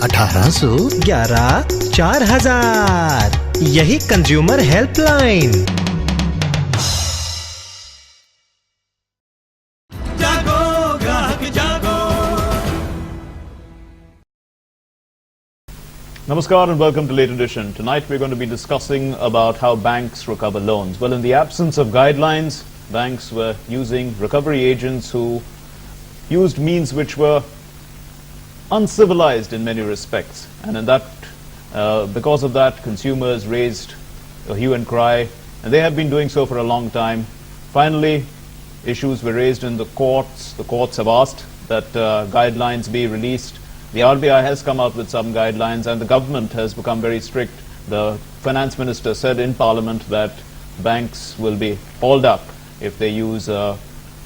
1811 4000, यही consumer helpline. जागो ग्राहक जागो। Namaskar and welcome to Late Edition. Tonight we're going to be discussing about how banks recover loans. Well, in the absence of guidelines, banks were using recovery agents who used means which were uncivilized in many respects, and in that, because of that, consumers raised a hue and cry, and they have been doing so for a long time. Finally, issues were raised in the courts. The courts have asked that guidelines be released. The RBI has come out with some guidelines, and the government has become very strict. The finance minister said in Parliament that banks will be hauled up if they use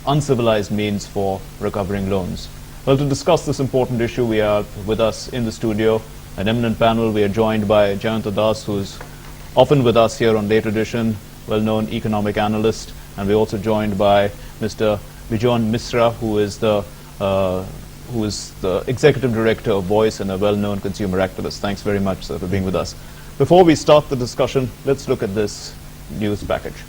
uncivilized means for recovering loans. Well, to discuss this important issue, we are with us in the studio, an eminent panel. We are joined by Jayanta Das, who's often with us here on Late Edition, well-known economic analyst, and we're also joined by Mr.Bejon Mishra, who is the executive director of Voice and a well-known consumer activist. Thanks very much, sir, for being with us. Before we start the discussion, let's look at this news package.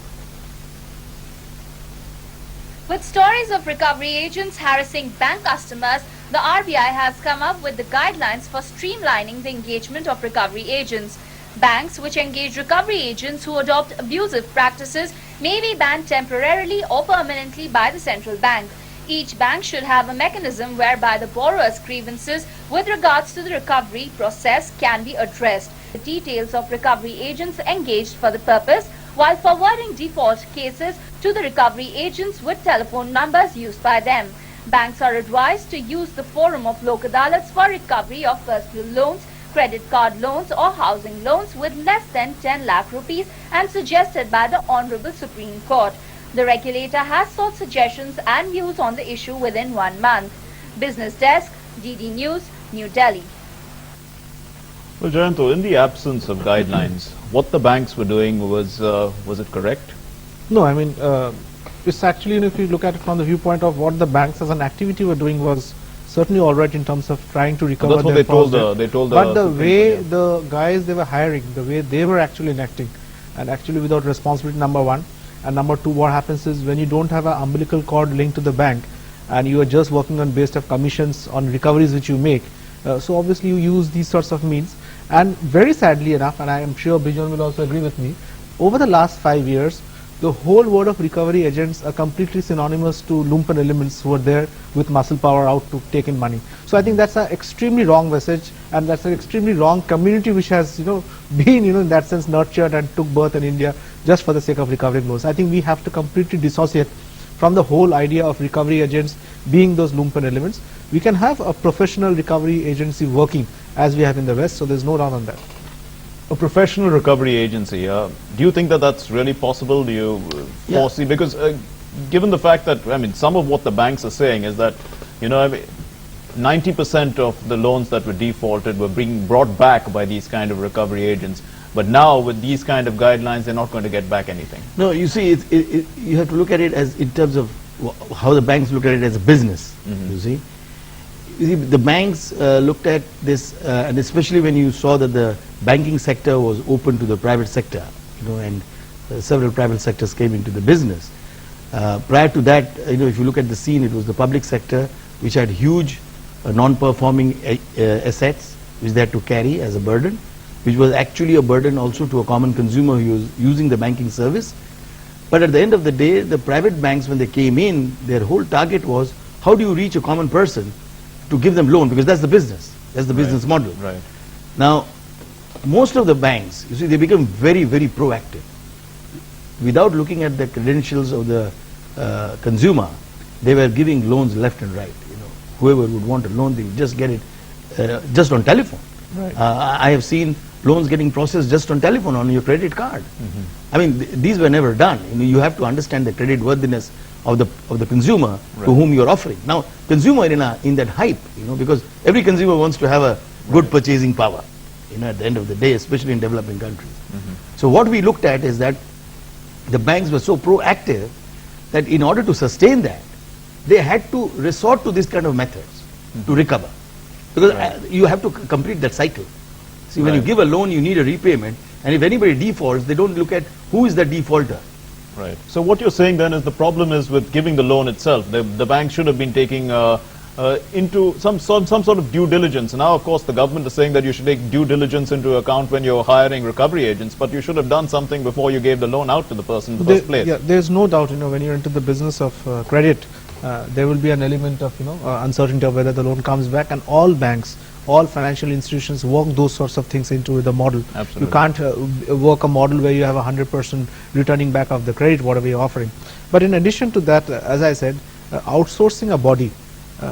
With stories of recovery agents harassing bank customers, the RBI has come up with the guidelines for streamlining the engagement of recovery agents. Banks which engage recovery agents who adopt abusive practices may be banned temporarily or permanently by the central bank. Each bank should have a mechanism whereby the borrower's grievances with regards to the recovery process can be addressed. The details of recovery agents engaged for the purpose, while forwarding default cases to the recovery agents with telephone numbers used by them. Banks are advised to use the forum of Lok Adalats for recovery of personal loans, credit card loans or housing loans with less than 10 lakh rupees, and suggested by the Honorable Supreme Court. The regulator has sought suggestions and views on the issue within 1 month. Business Desk, DD News, New Delhi. Well, Jayanto, in the absence of guidelines, what the banks were doing was it correct? No, I mean, it's actually, if you look at it from the viewpoint of what the banks as an activity were doing, was certainly all right in terms of trying to recover. That's what they told the but the way the guys they were hiring, the way they were actually enacting, and actually without responsibility, number one, and number two, what happens is when you don't have an umbilical cord linked to the bank, and you are just working on based of commissions on recoveries which you make, so obviously you use these sorts of means. And very sadly enough, and I am sure Bejon will also agree with me, over the last 5 years, the whole word of recovery agents are completely synonymous to lumpen elements who are there with muscle power out to take in money. So I think that's an extremely wrong message, and that's an extremely wrong community which has, been, in that sense nurtured and took birth in India just for the sake of recovering loans. I think we have to completely dissociate from the whole idea of recovery agents being those lumpen elements. We can have a professional recovery agency working as we have in the West, so there's no doubt on that. A professional recovery agency, do you think that that's really possible? Do you foresee, because given the fact that, some of what the banks are saying is that, 90% of the loans that were defaulted were being brought back by these kind of recovery agents. But now with these kind of guidelines, they're not going to get back anything. No, you see, you have to look at it as in terms of how the banks look at it as a business, you see. The banks looked at this, and especially when you saw that the banking sector was open to the private sector, and several private sectors came into the business. Prior to that, if you look at the scene, it was the public sector which had huge non-performing assets which they had to carry as a burden, which was actually a burden also to a common consumer who was using the banking service. But at the end of the day, the private banks, when they came in, their whole target was, how do you reach a common person to give them loan, because that's the business. That's the business model. Right. Now, most of the banks, you see, they become very, very proactive. Without looking at the credentials of the consumer, they were giving loans left and right. Whoever would want a loan, they would just get it just on telephone. Right. I have seen loans getting processed just on telephone, on your credit card. These were never done. You have to understand the credit worthiness of the consumer to whom you are offering. Now, consumer in that hype, because every consumer wants to have a good purchasing power, at the end of the day, especially in developing countries. So what we looked at is that the banks were so proactive that in order to sustain that, they had to resort to this kind of methods to recover. Because Right. you have to complete that cycle. See, when you Right. give a loan, you need a repayment, and if anybody defaults, they don't look at who is the defaulter. Right. So what you're saying then is the problem is with giving the loan itself. The bank should have been taking into some sort of due diligence. Now, of course, the government is saying that you should take due diligence into account when you're hiring recovery agents, but you should have done something before you gave the loan out to the person in the first place. Yeah, there's no doubt, when you're into the business of credit, there will be an element of, uncertainty of whether the loan comes back, and all banks, all financial institutions work those sorts of things into the model. Absolutely. You can't work a model where you have 100% returning back of the credit, whatever you're offering. But in addition to that, as I said, outsourcing a body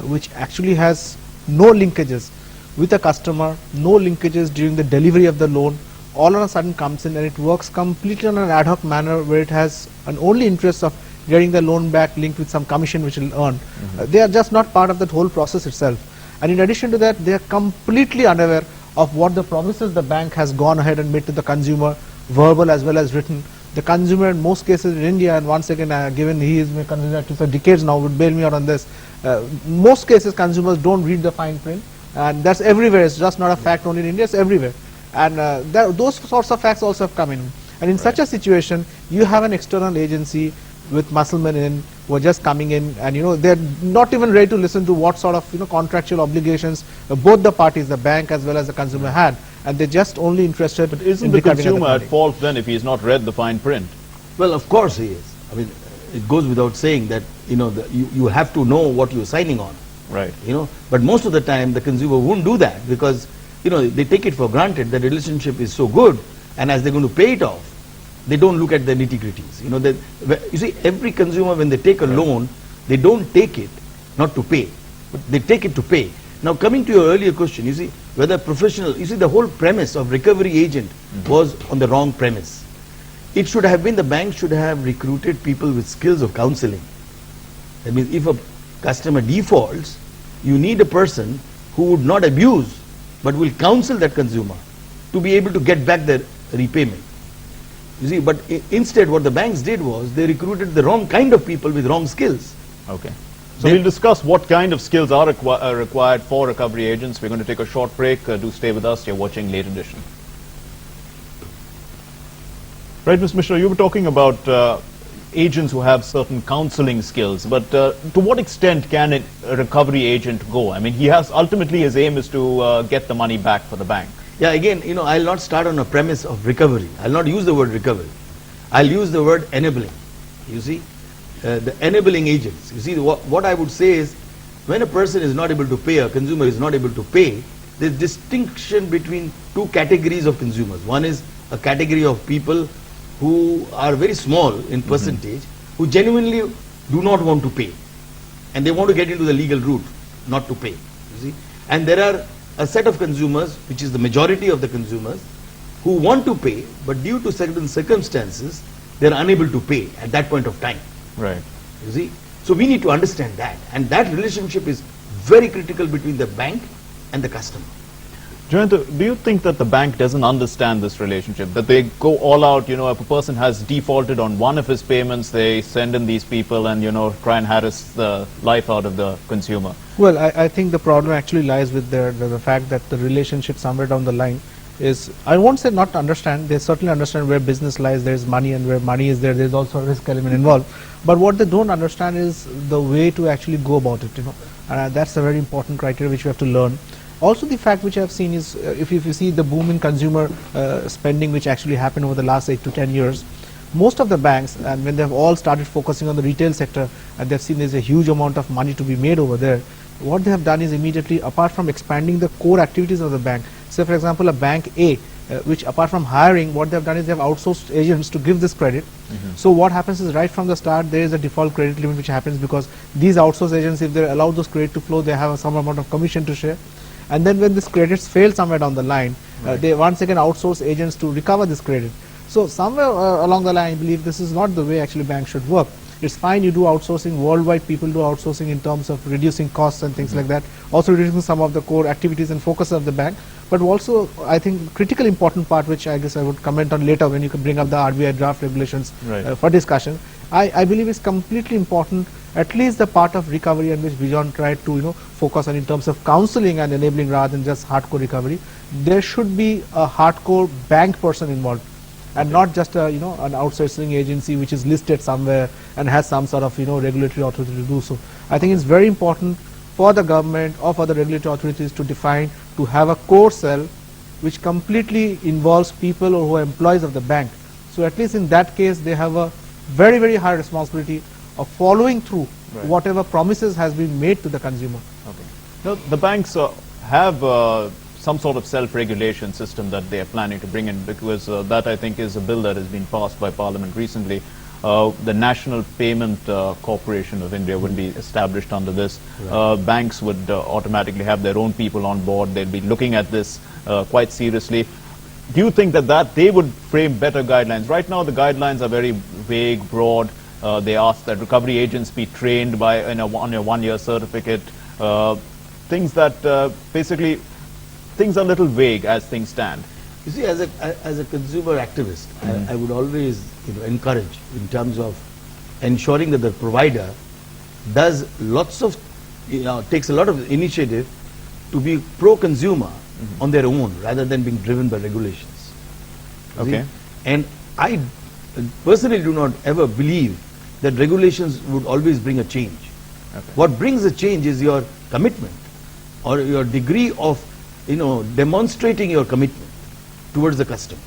which actually has no linkages with a customer, no linkages during the delivery of the loan, all of a sudden comes in and it works completely on an ad hoc manner where it has an only interest of getting the loan back linked with some commission which will earn. They are just not part of that whole process itself. And in addition to that, they are completely unaware of what the promises the bank has gone ahead and made to the consumer, verbal as well as written. The consumer in most cases in India, and once again, given he is my consumer for decades now, would bail me out on this. Most cases consumers don't read the fine print, and that's everywhere. It's just not a fact only in India, it's everywhere. And those sorts of facts also have come in. And in such a situation, you have an external agency with musclemen in who are just coming in, and they're not even ready to listen to what sort of contractual obligations both the parties, the bank as well as the consumer, had, and they're just only interested. But isn't in the recovering consumer at money. fault then if he's not read the fine print? Well, of course he is. I mean, it goes without saying that you have to know what you're signing on. Right. But most of the time the consumer won't do that because they take it for granted that the relationship is so good, and as they're going to pay it off, they don't look at the nitty-gritties. You see, every consumer, when they take a loan, they don't take it not to pay, but they take it to pay. Now, coming to your earlier question, you see, whether professional, the whole premise of recovery agent was on the wrong premise. It should have been the bank should have recruited people with skills of counseling. That means if a customer defaults, you need a person who would not abuse, but will counsel that consumer to be able to get back their repayment. You see, but instead what the banks did was they recruited the wrong kind of people with wrong skills. Okay. So we'll discuss what kind of skills are required for recovery agents. We're going to take a short break. Do stay with us. You're watching Late Edition. Right, Ms. Mishra, you were talking about agents who have certain counseling skills, but to what extent can a recovery agent go? I mean, ultimately his aim is to get the money back for the bank. Yeah, again, I'll not start on a premise of recovery. I'll not use the word recovery. I'll use the word enabling. You see, the enabling agents. You see, what I would say is, when a person is not able to pay, a consumer is not able to pay, there's distinction between two categories of consumers. One is a category of people who are very small in percentage, who genuinely do not want to pay, and they want to get into the legal route, not to pay. You see, and there are a set of consumers, which is the majority of the consumers, who want to pay, but due to certain circumstances, they are unable to pay at that point of time. Right. You see, so we need to understand that, and that relationship is very critical between the bank and the customer. Jayant, do you think that the bank doesn't understand this relationship, that they go all out, if a person has defaulted on one of his payments, they send in these people and, try and harass the life out of the consumer? Well, I think the problem actually lies with the fact that the relationship somewhere down the line is, I won't say not to understand, they certainly understand where business lies, there is money, and where money is there's also a risk element involved. But what they don't understand is the way to actually go about it, and that's a very important criteria which we have to learn. Also, the fact which I have seen is, if you see the boom in consumer spending which actually happened over the last 8 to 10 years, most of the banks, and when they've all started focusing on the retail sector, and they've seen there's a huge amount of money to be made over there, what they have done is immediately, apart from expanding the core activities of the bank, say for example a bank A, which apart from hiring, what they've done is they've outsourced agents to give this credit. So what happens is, right from the start, there is a default credit limit which happens, because these outsourced agents, if they allow those credit to flow, they have some amount of commission to share. And then when this credits fail somewhere down the line, they once again outsource agents to recover this credit. So somewhere along the line, I believe this is not the way actually banks should work. It's fine you do outsourcing, worldwide people do outsourcing in terms of reducing costs and things like that, also reducing some of the core activities and focus of the bank. But also, I think critical important part, which I guess I would comment on later when you can bring up the RBI draft regulations for discussion, I believe it's completely important at least the part of recovery and which Bejon tried to focus on in terms of counseling and enabling rather than just hardcore recovery, there should be a hardcore bank person involved, and not just a an outsourcing agency which is listed somewhere and has some sort of regulatory authority to do so. I think it's very important for the government or for the regulatory authorities to define, to have a core cell which completely involves people or who are employees of the bank. So at least in that case they have a very, very high responsibility of following through whatever promises has been made to the consumer. Okay. Now, the banks have some sort of self-regulation system that they are planning to bring in, because that I think is a bill that has been passed by Parliament recently. The National Payment Corporation of India would be established under this. Banks would automatically have their own people on board. They'll be looking at this quite seriously. Do you think that they would frame better guidelines? Right now the guidelines are very vague, broad. They ask that recovery agents be trained by on a one-year certificate. Things that basically, things are a little vague as things stand. You see, as a consumer activist, I would always encourage in terms of ensuring that the provider does lots of, takes a lot of initiative to be pro-consumer on their own rather than being driven by regulations. Okay. And I personally do not ever believe that regulations would always bring a change. Okay. What brings a change is your commitment or your degree of demonstrating your commitment towards the customer.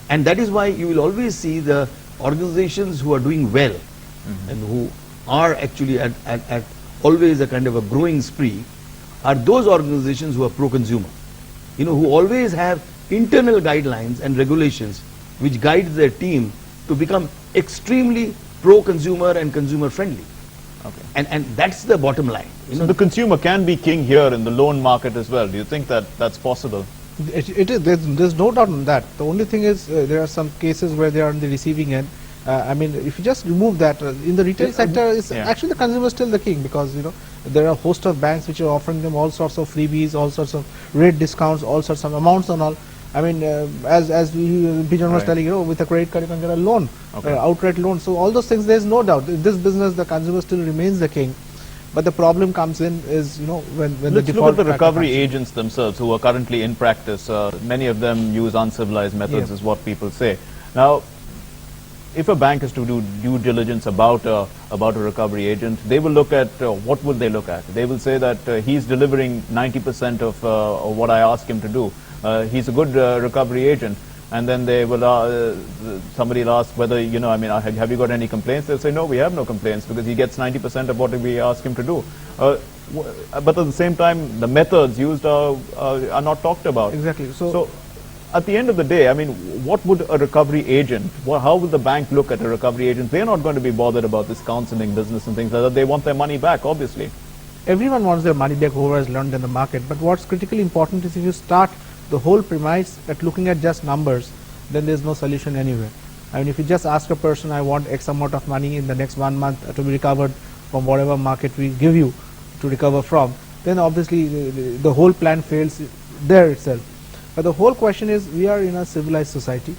And that is why you will always see the organizations who are doing well and who are actually at always a kind of a growing spree are those organizations who are pro-consumer, who always have internal guidelines and regulations which guides their team to become extremely pro-consumer and consumer friendly. Okay. And that's the bottom line. So the consumer can be king here in the loan market as well. Do you think that that's possible? It is. There's no doubt on that. The only thing is there are some cases where they are on the receiving end. I mean, if you just remove that, in the retail sector, is actually the consumer is still the king, because there are a host of banks which are offering them all sorts of freebies, all sorts of rate discounts, all sorts of amounts and all. I mean, as Bejon was telling, with a credit card you can get a loan, outright loan. So all those things, there's no doubt. In this business, the consumer still remains the king. But the problem comes in is, when the Let's default look at the recovery comes. agents themselves who are currently in practice. Many of them use uncivilized methods, is what people say. Now, if a bank is to do due diligence about a recovery agent, they will look at, what would they look at? They will say that he's delivering 90% of what I ask him to do. He's a good recovery agent. And then they will, somebody will ask whether, have you got any complaints? They'll say, no, we have no complaints, because he gets 90% of what we ask him to do. But at the same time, the methods used are not talked about. Exactly. So at the end of the day, I mean, what would a recovery agent, how would the bank look at a recovery agent? They're not going to be bothered about this counseling business and things like that. They want their money back, obviously. Everyone wants their money back, whoever has learned in the market. But what's critically important is if you start the whole premise at looking at just numbers, then there's no solution anywhere. I mean, if you just ask a person, I want X amount of money in the next 1 month to be recovered from whatever market we give you to recover from, then obviously the whole plan fails there itself. But the whole question is, we are in a civilized society.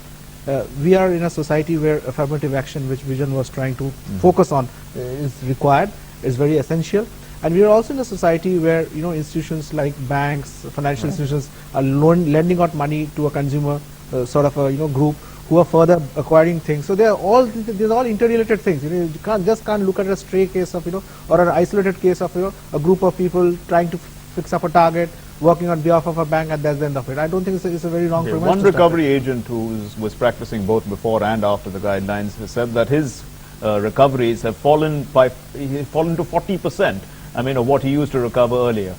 We are in a society where affirmative action, which Bejon was trying to focus on, is required, is very essential. And we are also in a society where institutions like banks, financial institutions are lending out money to a consumer sort of a group who are further acquiring things. So these are all interrelated things. You can't look at a stray case of or an isolated case of a group of people trying to fix up a target, working on behalf of a bank, and that's the end of it. I don't think it's a very wrong premise. One recovery agent who was practicing both before and after the guidelines has said that his recoveries have fallen to 40%. I mean, of what he used to recover earlier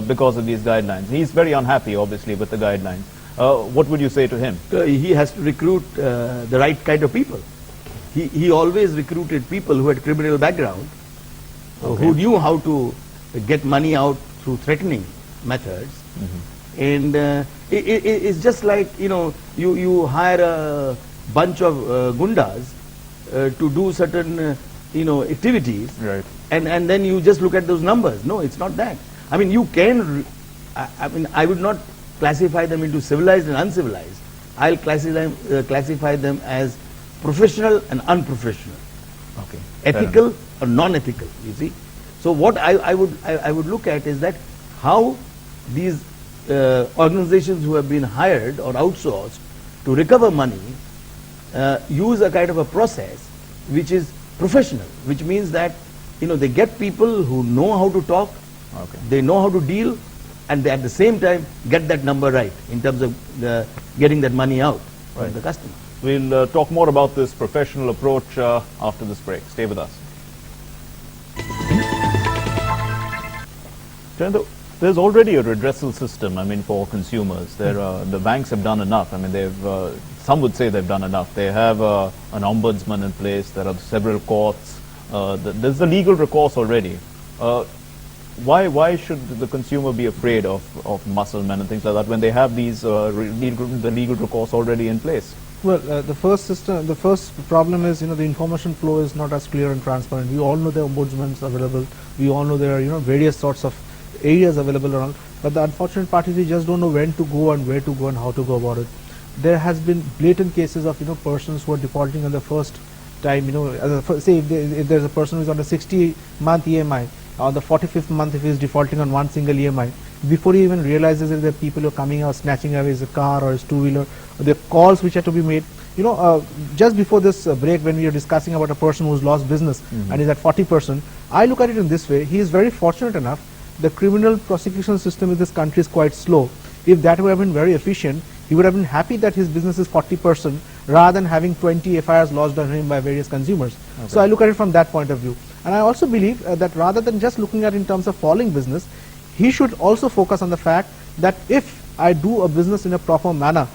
because of these guidelines. He's very unhappy, obviously, with the guidelines. What would you say to him? He has to recruit the right kind of people. He always recruited people who had criminal background, who knew how to get money out through threatening methods. And it's just like, you hire a bunch of gundas to do certain, activities. Right. And then you just look at those numbers. No, it's not that. I mean, you can, I would not classify them into civilized and uncivilized. I'll classify them as professional and unprofessional. Okay. Ethical or non-ethical, you see. So what I would look at is that how these organizations who have been hired or outsourced to recover money use a kind of a process which is professional, which means that they get people who know how to talk, they know how to deal, and they at the same time get that number right in terms of getting that money out from the customer. We'll talk more about this professional approach after this break. Stay with us. There's already a redressal system, for consumers. The banks have done enough. Some would say they've done enough. They have an ombudsman in place. There are several courts. There's the legal recourse already. Why should the consumer be afraid of musclemen and things like that when they have these the legal recourse already in place? Well, the first problem is the information flow is not as clear and transparent. We all know there are ombudsmen available. We all know there are various sorts of areas available around. But the unfortunate part is we just don't know when to go and where to go and how to go about it. There has been blatant cases of persons who are defaulting on the first time. Say if there's a person who is on a 60-month EMI, on the 45th month if he is defaulting on one single EMI, before he even realizes that there are people who are coming out snatching away his car or his two-wheeler, the calls which have to be made. Just before this break, when we are discussing about a person who's lost business and is at 40%, I look at it in this way. He is very fortunate enough. The criminal prosecution system in this country is quite slow. If that would have been very efficient, he would have been happy that his business is 40% rather than having 20 FIRs lodged on him by various consumers. So I look at it from that point of view. And I also believe that rather than just looking at it in terms of falling business, he should also focus on the fact that if I do a business in a proper manner,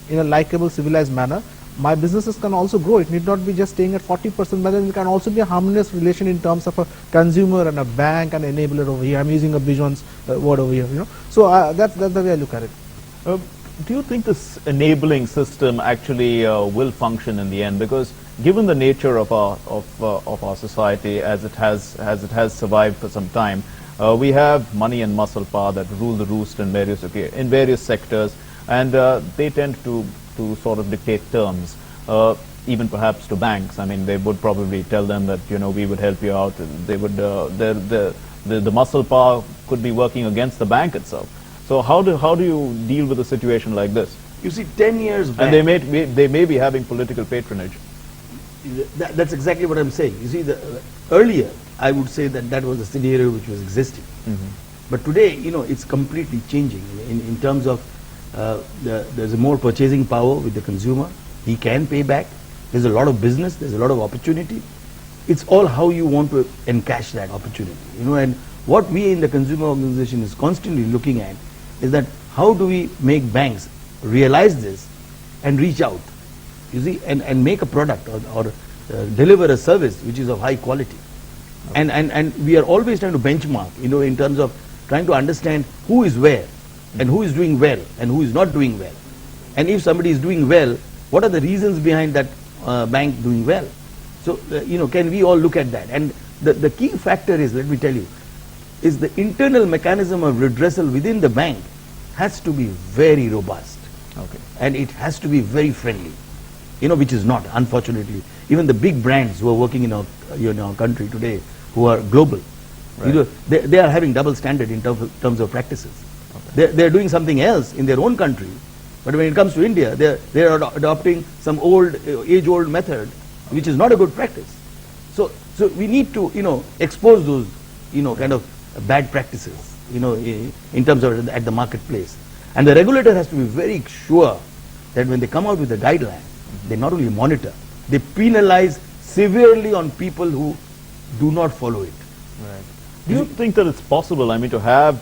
in a likable, civilized manner, my businesses can also grow. It need not be just staying at 40%, but then it can also be a harmonious relation in terms of a consumer and a bank and enabler over here. I'm using a Bejon's word over here. So that's the way I look at it. Do you think this enabling system actually will function in the end? Because given the nature of our society as it has survived for some time, we have money and muscle power that rule the roost in various sectors, and they tend to sort of dictate terms, even perhaps to banks. They would probably tell them that we would help you out. They would the muscle power could be working against the bank itself. So how do you deal with a situation like this? You see, 10 years back, and they may be having political patronage. That's exactly what I'm saying. You see, earlier I would say that was a scenario which was existing, but today it's completely changing in terms of there's a more purchasing power with the consumer. He can pay back. There's a lot of business. There's a lot of opportunity. It's all how you want to encash that opportunity. And what we in the consumer organization is constantly looking at is that how do we make banks realize this and reach out, and make a product or deliver a service which is of high quality. And we are always trying to benchmark, in terms of trying to understand who is where and who is doing well and who is not doing well. And if somebody is doing well, what are the reasons behind that bank doing well? So, can we all look at that? And the key factor is, let me tell you, is the internal mechanism of redressal within the bank has to be very robust. And it has to be very friendly, which is not, unfortunately. Even the big brands who are working in our country today, who are global, they are having double standard in terms of practices. They're doing something else in their own country, but when it comes to India, they are adopting some age-old method, which is not a good practice. So we need to expose those kind of bad practices in terms of at the marketplace, and the regulator has to be very sure that when they come out with a guideline, they not only monitor, they penalize severely on people who do not follow it. Do you think that it's possible, to have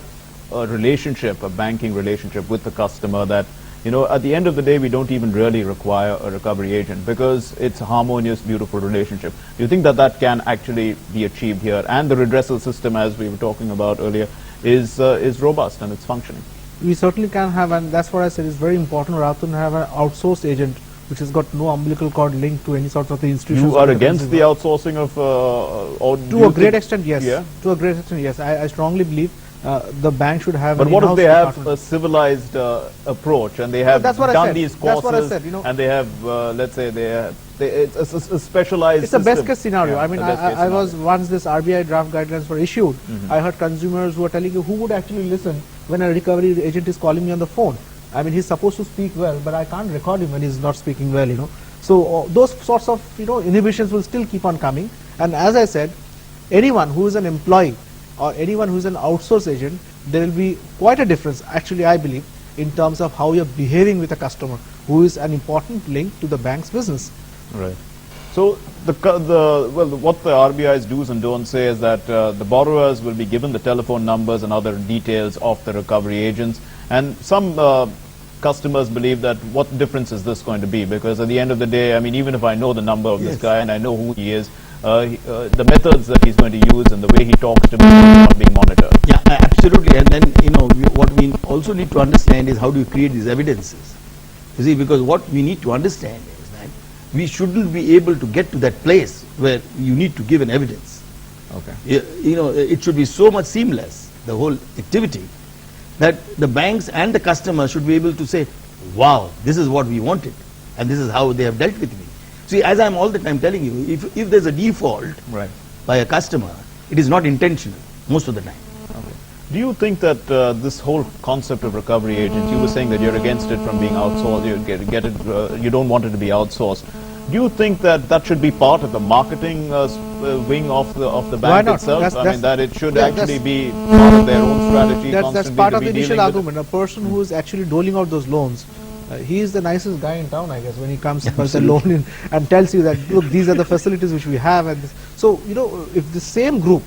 a relationship, a banking relationship with the customer that, at the end of the day, we don't even really require a recovery agent because it's a harmonious, beautiful relationship? Do you think that can actually be achieved here? And the redressal system, as we were talking about earlier, is robust and it's functioning? We certainly can have, and that's what I said, it's very important rather than have an outsourced agent which has got no umbilical cord linked to any sort of the institutions. You are against the outsourcing of... to a great extent, yes. Yeah? To a great extent, yes. I strongly believe the bank should have. But an what if in-house they have a department. civilized approach and they have that's what I done said. these That's what I courses said, you know. and they have, let's say, it's a specialized It's a best system. case scenario. Yeah, I mean, a best case I was scenario. once this RBI draft guidelines were issued. I heard consumers who were telling you who would actually listen when a recovery agent is calling me on the phone. I mean, he's supposed to speak well, but I can't record him when he's not speaking well, you know. So those sorts of, you know, inhibitions will still keep on coming. And as I said, anyone who is an employee or anyone who is an outsource agent, there will be quite a difference, actually, I believe, in terms of how you're behaving with a customer who is an important link to the bank's business. Right. So what the RBI's do's and don'ts say is that the borrowers will be given the telephone numbers and other details of the recovery agents, and some customers believe that what difference is this going to be, because at the end of the day, I mean, even if I know the number of this Yes. guy and I know who he is, the methods that he's going to use and the way he talks to me are not being monitored. Yeah, absolutely. And then, you know, what we also need to understand is how do you create these evidences? You see, because what we need to understand is that we shouldn't be able to get to that place where you need to give an evidence. Okay. You know, it should be so much seamless, the whole activity, that the banks and the customer should be able to say, wow, this is what we wanted, and this is how they have dealt with me. See, as I'm all the time telling you, if there's a default Right. by a customer, it is not intentional most of the time. Okay. Do you think that this whole concept of recovery agents, you were saying that you're against it from being outsourced, you don't want it to be outsourced. Do you think that that should be part of the marketing wing of the bank Why not? itself? That's- I mean, that it should yeah, actually that's- be part of their own strategy. That's constantly part to of be the initial dealing with it? argument. A person who is actually doling out those loans, he is the nicest guy in town, I guess, when he comes for the loan in and tells you that, look, these are the facilities which we have. And this. So, you know, if the same group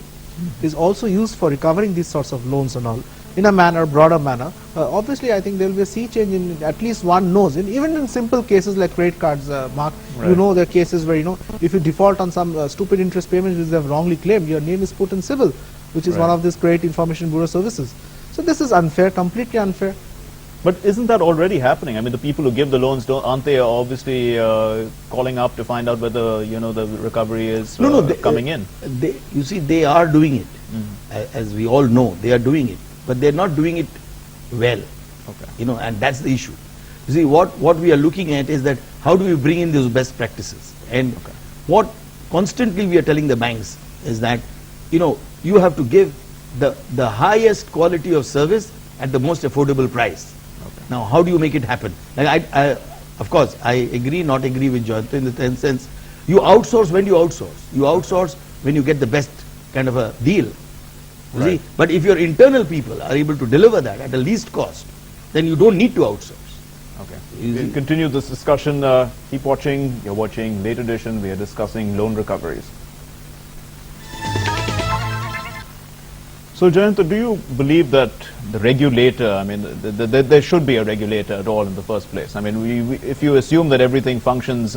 is also used for recovering these sorts of loans and all, in a manner, broader manner, obviously I think there will be a sea change in at least one knows. Even in simple cases like credit cards, Mark, you Right. know there are cases where, you know, if you default on some stupid interest payments which they have wrongly claimed, your name is put in civil, which is one Right. of these Credit Information Bureau services. So this is unfair, completely unfair. But isn't that already happening? I mean, the people who give the loans, aren't they obviously calling up to find out whether, you know, the recovery is coming in? You see, they are doing it, as we all know, they are doing it, but they're not doing it well. Okay. You know, and that's the issue. You see, what we are looking at is that how do we bring in those best practices? And what constantly we are telling the banks is that, you know, you have to give the highest quality of service at the most affordable price. Now, how do you make it happen? Like of course, I not agree with Jonathan in the sense, you outsource when you outsource. You outsource when you get the best kind of a deal. You Right. see? But if your internal people are able to deliver that at the least cost, then you don't need to outsource. Okay. Easy. We'll continue this discussion. Keep watching. You're watching Late Edition. We are discussing loan recoveries. So, Jayanta, do you believe that the regulator, I mean, there should be a regulator at all in the first place? I mean, if you assume that everything functions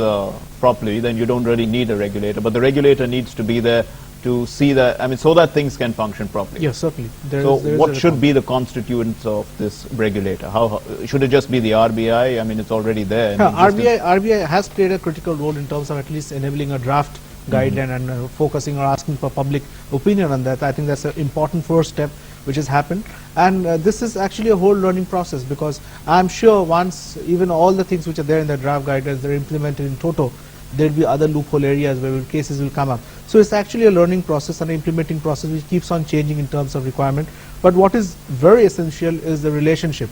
properly, then you don't really need a regulator. But the regulator needs to be there to see that, I mean, so that things can function properly. Yes, certainly. So what should be the constituents of this regulator? How should it just be the RBI? I mean, it's already there. in existence. RBI has played a critical role in terms of at least enabling a draft guideline and focusing or asking for public opinion on that. I think that's an important first step which has happened, and this is actually a whole learning process, because I'm sure once even all the things which are there in the draft guidelines are implemented in toto, there will be other loophole areas where cases will come up. So it's actually a learning process and an implementing process which keeps on changing in terms of requirement. But what is very essential is the relationship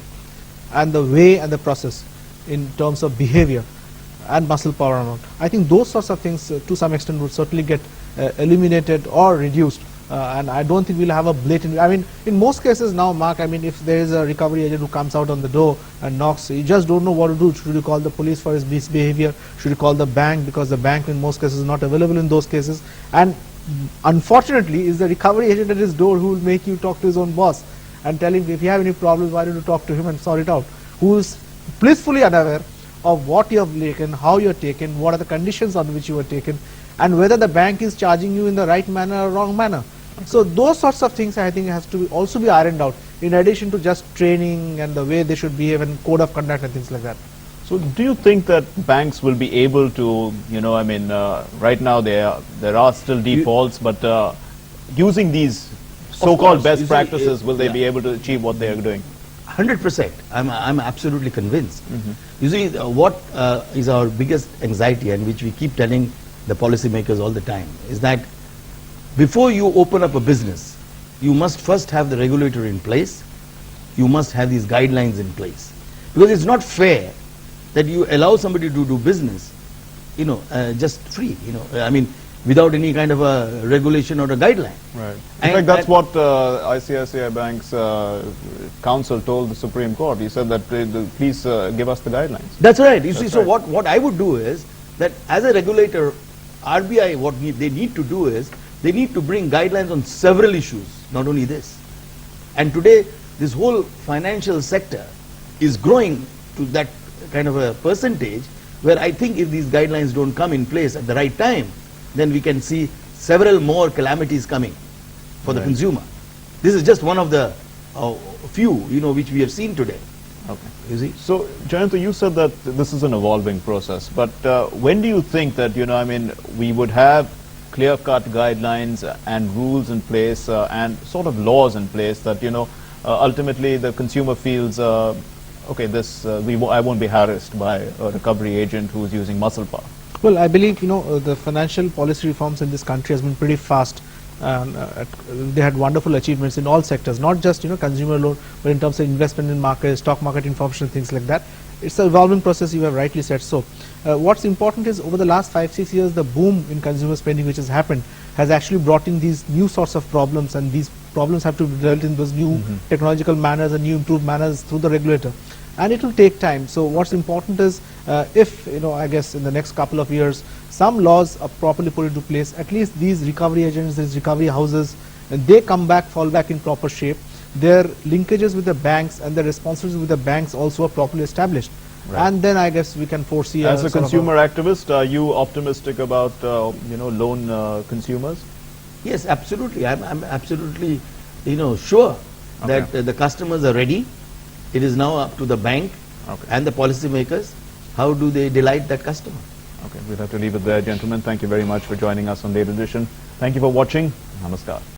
and the way and the process in terms of behavior and muscle power and all. I think those sorts of things to some extent would certainly get eliminated or reduced, and I don't think we'll have a blatant, I mean, in most cases now, Mark, I mean, if there is a recovery agent who comes out on the door and knocks, you just don't know what to do. Should you call the police for his misbehavior? Should you call the bank, because the bank in most cases is not available in those cases? And unfortunately, is the recovery agent at his door who will make you talk to his own boss and tell him, if you have any problems, why don't you talk to him and sort it out? Who is blissfully unaware of what you have taken, how you are taken, what are the conditions on which you are taken, and whether the bank is charging you in the right manner or wrong manner. So those sorts of things I think has to also be ironed out, in addition to just training and the way they should behave and code of conduct and things like that. So do you think that banks will be able to, you know, I mean, right now there are still defaults, but using these so-called course. best You see, practices, will they yeah. be able to achieve what they are doing? 100%. I'm absolutely convinced. You see, what is our biggest anxiety, and which we keep telling the policymakers all the time, is that before you open up a business, you must first have the regulator in place. You must have these guidelines in place, because it's not fair that you allow somebody to do business, just free. I mean, without any kind of a regulation or a guideline. Right. In And- fact, that's and- what ICICI Bank's counsel told the Supreme Court. He said that please give us the guidelines. That's right. You see, That's so right. what I would do is that as a regulator, RBI, they need to do is they need to bring guidelines on several issues, not only this. And today, this whole financial sector is growing to that kind of a percentage where I think if these guidelines don't come in place at the right time, then we can see several more calamities coming for the Right. consumer. This is just one of the few, which we have seen today. Okay. You see? So, Jayanta, you said that this is an evolving process, but when do you think that, we would have clear-cut guidelines and rules in place and sort of laws in place that, ultimately the consumer feels, okay, I won't be harassed by a recovery agent who's using muscle power? Well, I believe the financial policy reforms in this country has been pretty fast. They had wonderful achievements in all sectors, not just consumer loan, but in terms of investment in markets, stock market information, things like that. It's an evolving process. You have rightly said so. What's important is over the last 5-6 years, the boom in consumer spending which has happened has actually brought in these new sorts of problems, and these problems have to be dealt in those new technological manners and new improved manners through the regulator. And it will take time. So what's important is if, I guess in the next couple of years, some laws are properly put into place, at least these recovery agents, these recovery houses, and they fall back in proper shape. Their linkages with the banks and their responsibilities with the banks also are properly established. Right. And then I guess we can foresee As a sort of consumer activist, are you optimistic about, loan consumers? Yes, absolutely. I'm absolutely, sure that Okay. the customers are ready. It is now up to the bank Okay. and the policymakers. How do they delight that customer? Okay, we'll have to leave it there, gentlemen. Thank you very much for joining us on Late Edition. Thank you for watching. Namaskar.